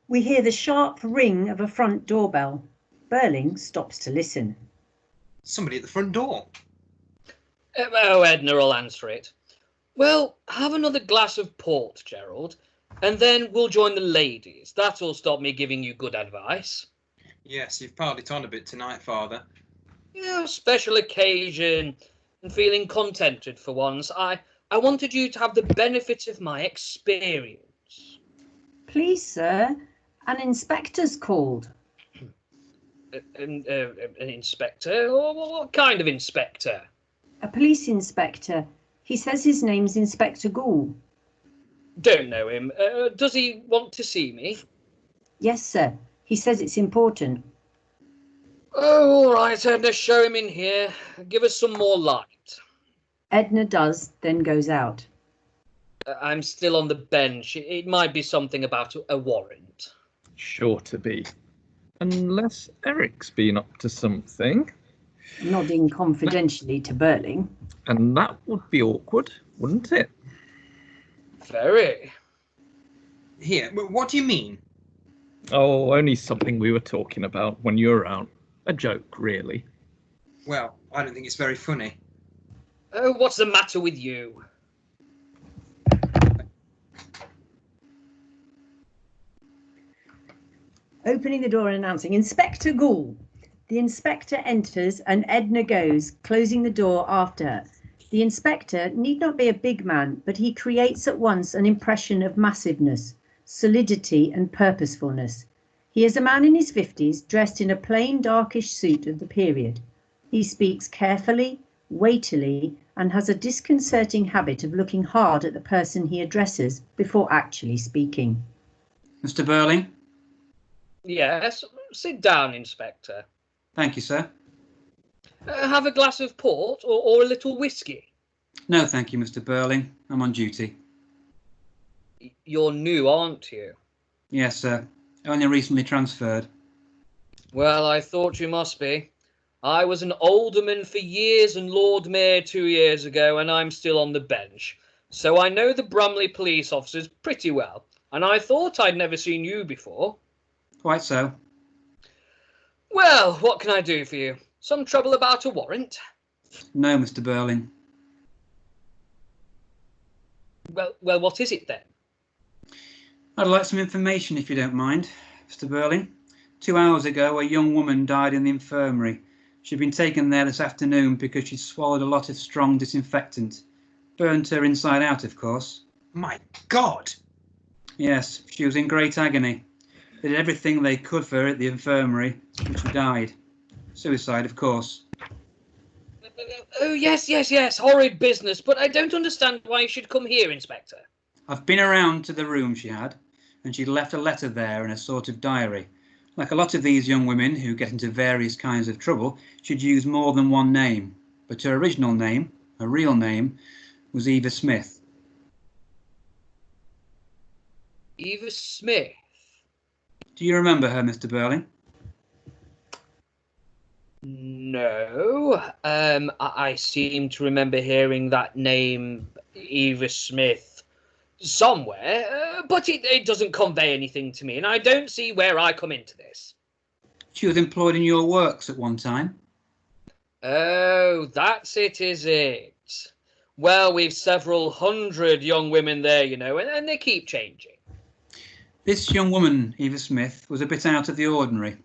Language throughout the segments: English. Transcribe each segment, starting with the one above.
We hear the sharp ring of a front doorbell. Burling stops to listen. Somebody at the front door. Oh, Edna will answer it. Well, have another glass of port, Gerald, and then we'll join the ladies. That'll stop me giving you good advice. Yes, you've piled it on a bit tonight, Father. Yeah, special occasion and feeling contented for once. I wanted you to have the benefit of my experience. Please, sir, an inspector's called. An inspector? What kind of inspector? A police inspector. He says his name's Inspector Gould. Don't know him. Does he want to see me? Yes, sir. He says it's important. Oh, all right, Edna, show him in here. Give us some more light. Edna does, then goes out. I'm still on the bench. It might be something about a warrant. Sure to be. Unless Eric's been up to something. Nodding confidentially to Birling. And that would be awkward, wouldn't it? Very. Here, what do you mean? Oh, only something we were talking about when you were out. A joke, really. Well, I don't think it's very funny. Oh, what's the matter with you? Opening the door and announcing, Inspector Gould. The inspector enters and Edna goes, closing the door after her. The inspector need not be a big man, but he creates at once an impression of massiveness, solidity and purposefulness. He is a man in his 50s, dressed in a plain darkish suit of the period. He speaks carefully, weightily, and has a disconcerting habit of looking hard at the person he addresses before actually speaking. Mr. Burling? Yes, sit down, Inspector. Thank you, sir. Have a glass of port or a little whiskey? No, thank you, Mr. Burling. I'm on duty. You're new, aren't you? Yes, sir. Only recently transferred. Well, I thought you must be. I was an alderman for years and Lord Mayor 2 years ago, and I'm still on the bench. So I know the Brumley police officers pretty well, and I thought I'd never seen you before. Quite so. Well, what can I do for you? Some trouble about a warrant? No, Mr. Birling. Well, what is it then? I'd like some information, if you don't mind, Mr. Birling. 2 hours ago, a young woman died in the infirmary. She'd been taken there this afternoon because she'd swallowed a lot of strong disinfectant. Burnt her inside out, of course. My God! Yes, she was in great agony. They did everything they could for her at the infirmary, and she died. Suicide, of course. Oh, yes, horrid business, but I don't understand why you should come here, Inspector. I've been around to the room she had, and she'd left a letter there in a sort of diary. Like a lot of these young women who get into various kinds of trouble, she'd use more than one name. But her original name, her real name, was Eva Smith. Eva Smith? Do you remember her, Mr. Birling? No. I seem to remember hearing that name, Eva Smith, somewhere, but it doesn't convey anything to me, and I don't see where I come into this. She was employed in your works at one time. Oh, that's it, is it? Well, we've several hundred young women there, you know, and they keep changing. This young woman, Eva Smith, was a bit out of the ordinary.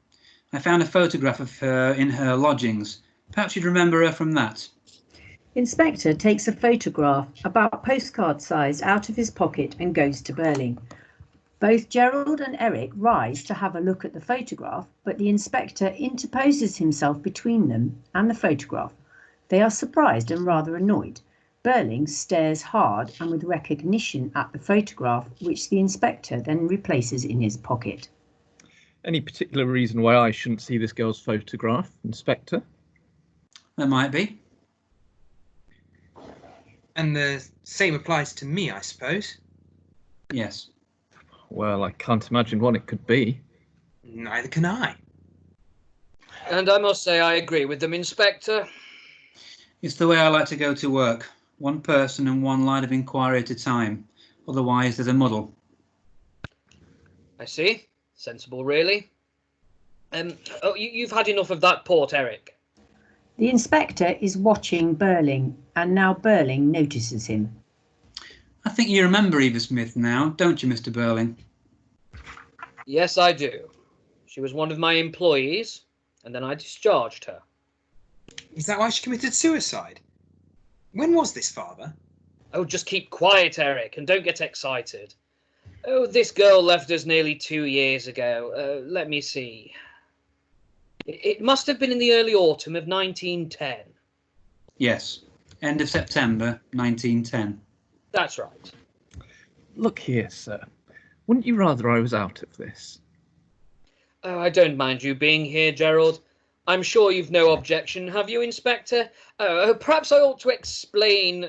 I found a photograph of her in her lodgings. Perhaps you'd remember her from that. Inspector takes a photograph, about postcard sized, out of his pocket and goes to Birling. Both Gerald and Eric rise to have a look at the photograph, but the inspector interposes himself between them and the photograph. They are surprised and rather annoyed. Birling stares hard and with recognition at the photograph, which the inspector then replaces in his pocket. Any particular reason why I shouldn't see this girl's photograph, Inspector? There might be. And the same applies to me, I suppose. Yes. Well, I can't imagine what it could be. Neither can I. And I must say I agree with them, Inspector. It's the way I like to go to work. One person and one line of inquiry at a time. Otherwise, there's a muddle. I see. Sensible, really. You've had enough of that port, Eric. The inspector is watching Burling, and now Burling notices him. I think you remember Eva Smith now, don't you, Mr. Birling? Yes, I do. She was one of my employees, and then I discharged her. Is that why she committed suicide? When was this, Father? Oh, just keep quiet, Eric, and don't get excited. Oh, this girl left us nearly 2 years ago. Let me see. It must have been in the early autumn of 1910. Yes, end of September 1910. That's right. Look here, sir. Wouldn't you rather I was out of this? Oh, I don't mind you being here, Gerald. I'm sure you've no objection, have you, Inspector? Perhaps I ought to explain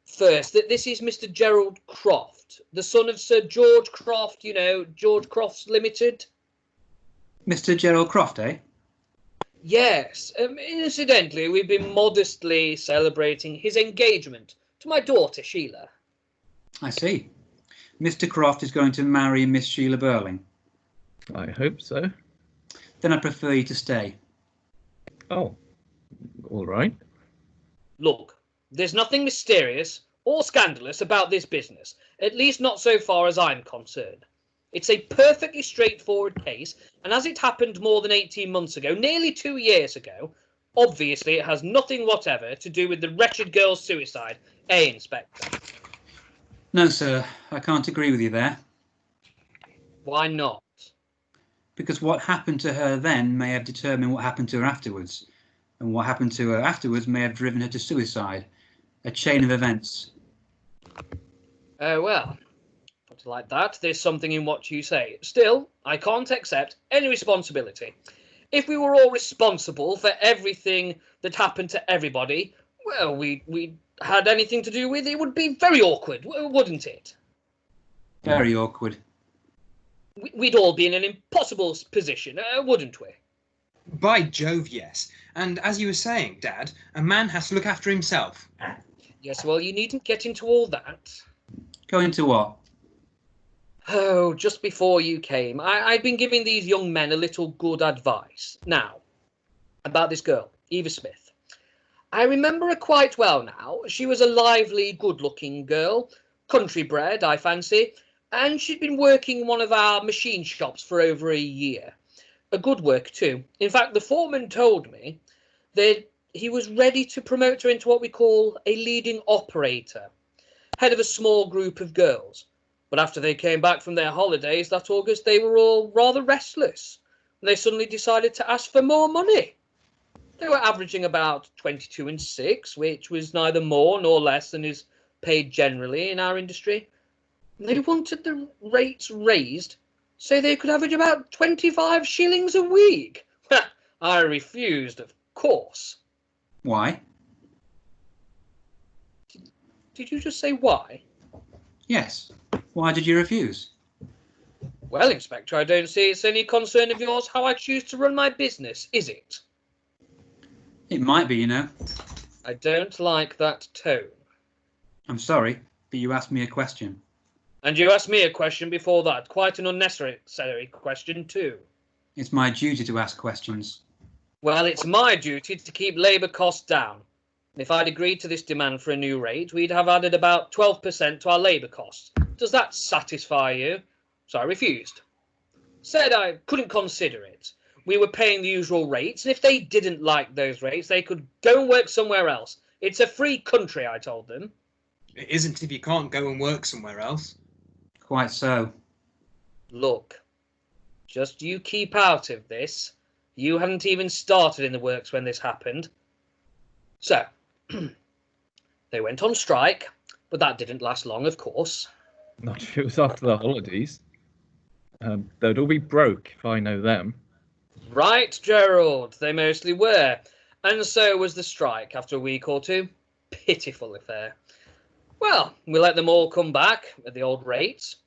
first that this is Mr. Gerald Croft, the son of Sir George Croft, you know, George Crofts Limited. Mr. Gerald Croft, eh? Yes. Incidentally, we've been modestly celebrating his engagement to my daughter, Sheila. I see. Mr. Croft is going to marry Miss Sheila Burling. I hope so. Then I prefer you to stay. Oh, all right. Look, there's nothing mysterious or scandalous about this business, at least not so far as I'm concerned. It's a perfectly straightforward case, and as it happened more than 18 months ago, nearly 2 years ago, obviously it has nothing whatever to do with the wretched girl's suicide, eh, Inspector? No, sir, I can't agree with you there. Why not? Because what happened to her then may have determined what happened to her afterwards, and what happened to her afterwards may have driven her to suicide. A chain of events. Oh, well, put it like that, there's something in what you say. Still, I can't accept any responsibility. If we were all responsible for everything that happened to everybody, well, we had anything to do with it, would be very awkward, wouldn't it? Very awkward. We'd all be in an impossible position, wouldn't we? By Jove, yes. And as you were saying, Dad, a man has to look after himself. Yes, well, you needn't get into all that. Go into what? Oh, just before you came, I'd been giving these young men a little good advice. Now, about this girl, Eva Smith. I remember her quite well now. She was a lively, good-looking girl, country-bred, I fancy, and she'd been working in one of our machine shops for over a year. A good work, too. In fact, the foreman told me that he was ready to promote her into what we call a leading operator, head of a small group of girls. But after they came back from their holidays that August, they were all rather restless, and they suddenly decided to ask for more money. They were averaging about 22 and 6, which was neither more nor less than is paid generally in our industry. They wanted the rates raised so they could average about 25 shillings a week. I refused, of course. Why? Did you just say why? Yes. Why did you refuse? Well, Inspector, I don't see it's any concern of yours how I choose to run my business, is it? It might be, you know. I don't like that tone. I'm sorry, but you asked me a question. And you asked me a question before that, quite an unnecessary question too. It's my duty to ask questions. Well, it's my duty to keep labour costs down. If I'd agreed to this demand for a new rate, we'd have added about 12% to our labour costs. Does that satisfy you? So I refused. Said I couldn't consider it. We were paying the usual rates, and if they didn't like those rates, they could go and work somewhere else. It's a free country, I told them. It isn't if you can't go and work somewhere else. Quite so. Look, just you keep out of this. You hadn't even started in the works when this happened. So, they went on strike, but that didn't last long, of course. Not if it was after the holidays. They'd all be broke if I know them. Right, Gerald, they mostly were. And so was the strike after a week or two. Pitiful affair. Well, we let them all come back at the old rates,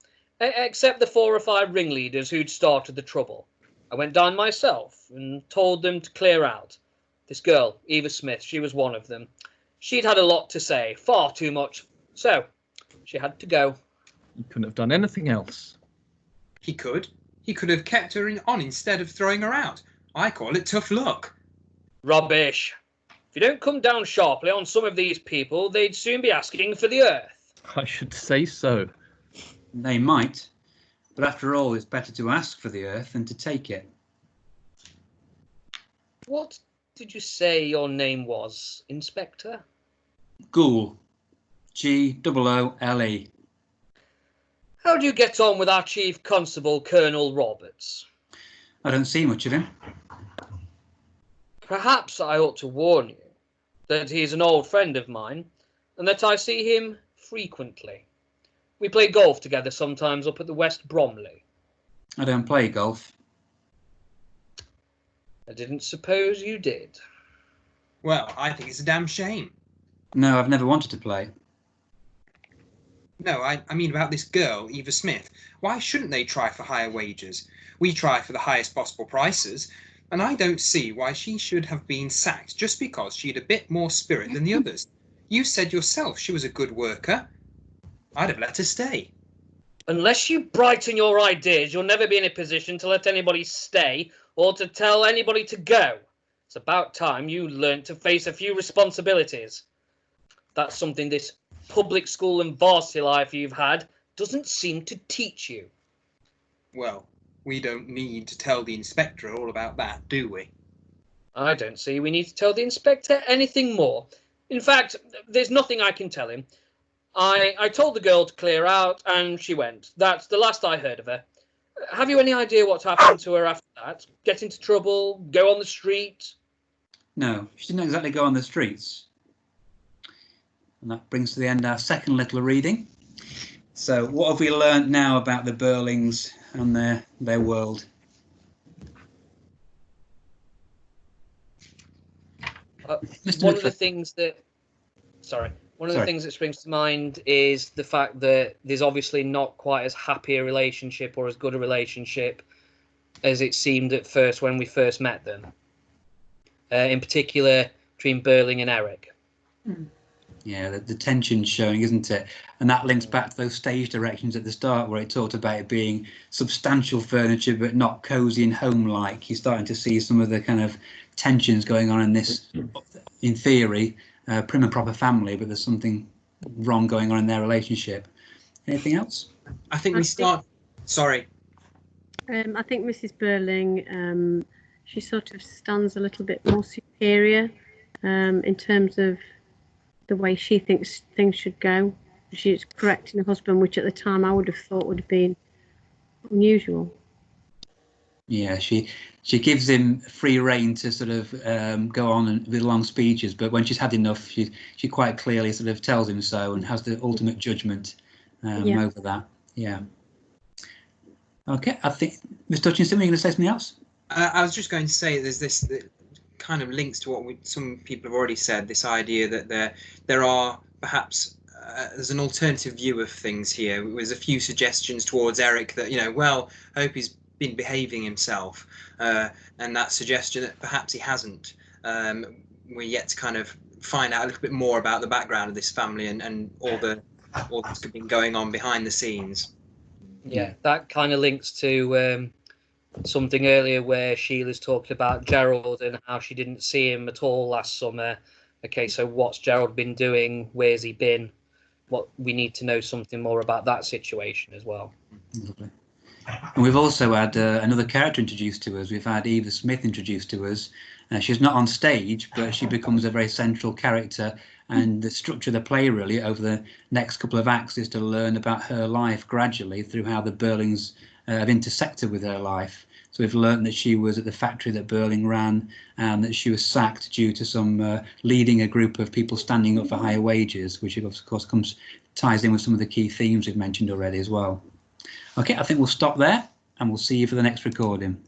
except the 4 or 5 ringleaders who'd started the trouble. I went down myself and told them to clear out. This girl, Eva Smith, she was one of them. She'd had a lot to say, far too much, so she had to go. You couldn't have done anything else. He could. He could have kept her on instead of throwing her out. I call it tough luck. Rubbish. If you don't come down sharply on some of these people, they'd soon be asking for the earth. I should say so. They might, but after all, it's better to ask for the earth than to take it. What did you say your name was, Inspector? Goole. Goole. How do you get on with our Chief Constable, Colonel Roberts? I don't see much of him. Perhaps I ought to warn you that he's an old friend of mine and that I see him frequently. We play golf together sometimes up at the West Bromley. I don't play golf. I didn't suppose you did. Well, I think it's a damn shame. No, I've never wanted to play. No, I mean about this girl, Eva Smith. Why shouldn't they try for higher wages? We try for the highest possible prices, and I don't see why she should have been sacked just because she had a bit more spirit than the others. You said yourself she was a good worker. I'd have let her stay. Unless you brighten your ideas, you'll never be in a position to let anybody stay or to tell anybody to go. It's about time you learnt to face a few responsibilities. That's something this public school and varsity life you've had doesn't seem to teach you. Well, we don't need to tell the inspector all about that, do we? I don't see we need to tell the inspector anything more. In fact, there's nothing I can tell him. I told the girl to clear out and she went. That's the last I heard of her. Have you any idea what happened to her after that? Get into trouble? Go on the street? No, she didn't exactly go on the streets. And that brings to the end our second little reading. So what have we learnt now about the Burlings and their world? One of the things that springs to mind is the fact that there's obviously not quite as happy a relationship or as good a relationship as it seemed at first when we first met them. In particular, between Birling and Eric. Yeah, the tension's showing, isn't it? And that links back to those stage directions at the start where it talked about it being substantial furniture but not cosy and home-like. You're starting to see some of the kind of tensions going on in this, in theory, prim and proper family, but there's something wrong going on in their relationship. Anything else? I think we start... Sorry. I think Mrs. Birling, she sort of stands a little bit more superior in terms of the way she thinks things should go. She's correcting her husband, which at the time I would have thought would have been unusual. Yeah, she gives him free rein to sort of go on with long speeches, but when she's had enough, she quite clearly sort of tells him so and has the ultimate judgment over that. Yeah. Okay, I think Ms. Hutchinson, were you going to say something else? I was just going to say there's this that kind of links to what some people have already said, this idea that there are perhaps there's an alternative view of things here. There's a few suggestions towards Eric that, well, I hope he's been behaving himself, and that suggestion that perhaps he hasn't. We're yet to kind of find out a little bit more about the background of this family and all that's been going on behind the scenes. Yeah, that kind of links to something earlier where Sheila's talking about Gerald and how she didn't see him at all last summer. Okay, so what's Gerald been doing? Where's he been? What we need to know something more about that situation as well. Lovely. And we've also had another character introduced to us. We've had Eva Smith introduced to us. She's not on stage, but she becomes a very central character. And the structure of the play, really, over the next couple of acts is to learn about her life gradually through how the Burlings have intersected with her life. So we've learned that she was at the factory that Birling ran and that she was sacked due to some leading a group of people standing up for higher wages, which of course ties in with some of the key themes we've mentioned already as well. Okay, I think we'll stop there and we'll see you for the next recording.